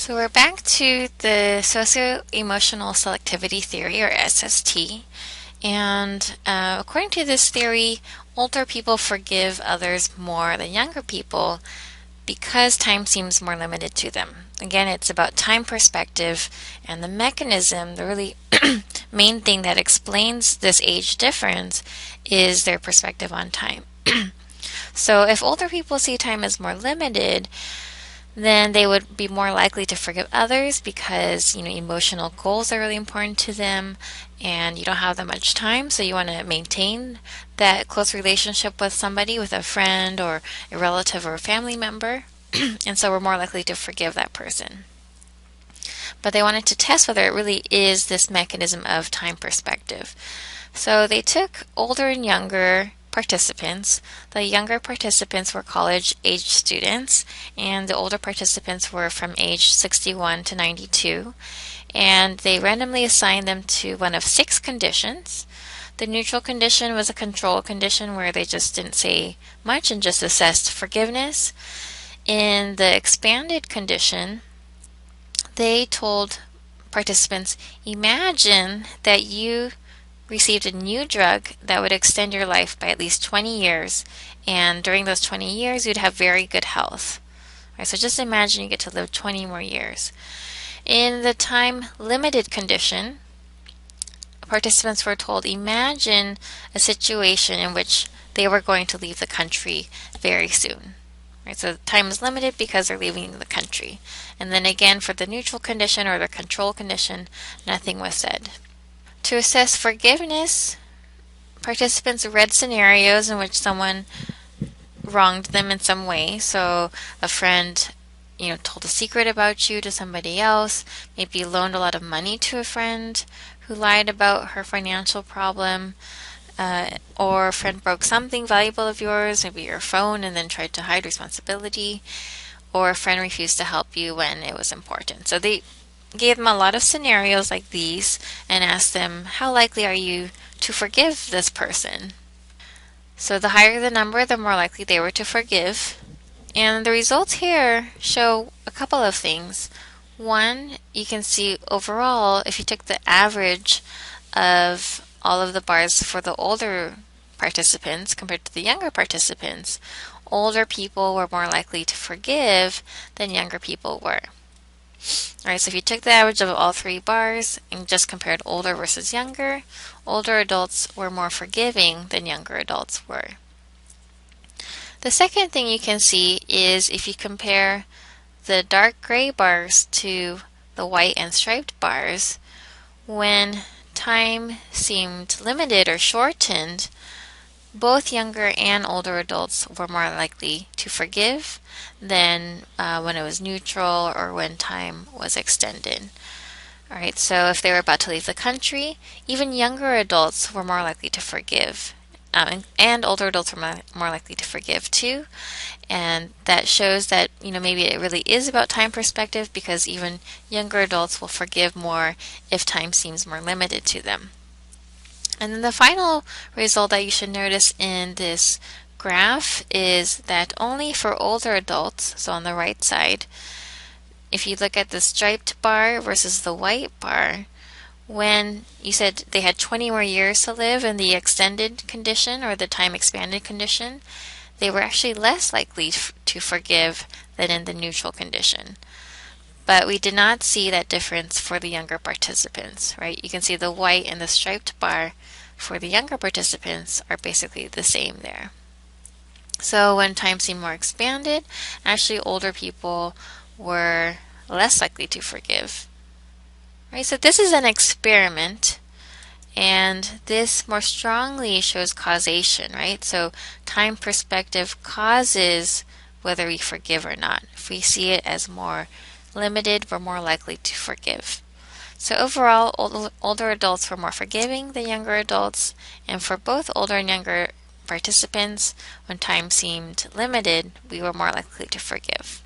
So we're back to the socio-emotional selectivity theory, or SST. And according to this theory, older people forgive others more than younger people because time seems more limited to them. Again, it's about time perspective, and the mechanism, the really main thing that explains this age difference is their perspective on time. So if older people see time as more limited, then they would be more likely to forgive others because, emotional goals are really important to them and you don't have that much time, so you want to maintain that close relationship with somebody, with a friend or a relative or a family member. And so we're more likely to forgive that person. But they wanted to test whether it really is this mechanism of time perspective. So they took older and younger participants. The younger participants were college-age students, and the older participants were from age 61 to 92. And they randomly assigned them to one of 6 conditions. The neutral condition was a control condition where they just didn't say much and just assessed forgiveness. In the expanded condition, they told participants, imagine that you received a new drug that would extend your life by at least 20 years, and during those 20 years you'd have very good health. Right, so just imagine you get to live 20 more years. In the time limited condition, participants were told, imagine a situation in which they were going to leave the country very soon. Right, so time is limited because they're leaving the country. And then again, for the neutral condition or the control condition, nothing was said. To assess forgiveness, participants read scenarios in which someone wronged them in some way. So a friend, told a secret about you to somebody else, maybe loaned a lot of money to a friend who lied about her financial problem, or a friend broke something valuable of yours, maybe your phone, and then tried to hide responsibility, or a friend refused to help you when it was important. So they gave them a lot of scenarios like these and asked them, how likely are you to forgive this person? So the higher the number, the more likely they were to forgive. And the results here show a couple of things. One, you can see overall, if you took the average of all of the bars for the older participants compared to the younger participants, older people were more likely to forgive than younger people were. Alright, so if you took the average of all 3 bars and just compared older versus younger, older adults were more forgiving than younger adults were. The second thing you can see is if you compare the dark gray bars to the white and striped bars, when time seemed limited or shortened, both younger and older adults were more likely to forgive than when it was neutral or when time was extended. All right, so if they were about to leave the country, even younger adults were more likely to forgive. And older adults were more likely to forgive too. And that shows that, maybe it really is about time perspective because even younger adults will forgive more if time seems more limited to them. And then the final result that you should notice in this graph is that only for older adults, so on the right side, if you look at the striped bar versus the white bar, when you said they had 20 more years to live in the extended condition or the time expanded condition, they were actually less likely to forgive than in the neutral condition. But we did not see that difference for the younger participants, right? You can see the white and the striped bar for the younger participants are basically the same there. So when time seemed more expanded, actually older people were less likely to forgive. Right? So this is an experiment, and this more strongly shows causation, right? So time perspective causes whether we forgive or not. If we see it as more limited, we're more likely to forgive. So overall, older adults were more forgiving than younger adults, and for both older and younger participants, when time seemed limited, we were more likely to forgive.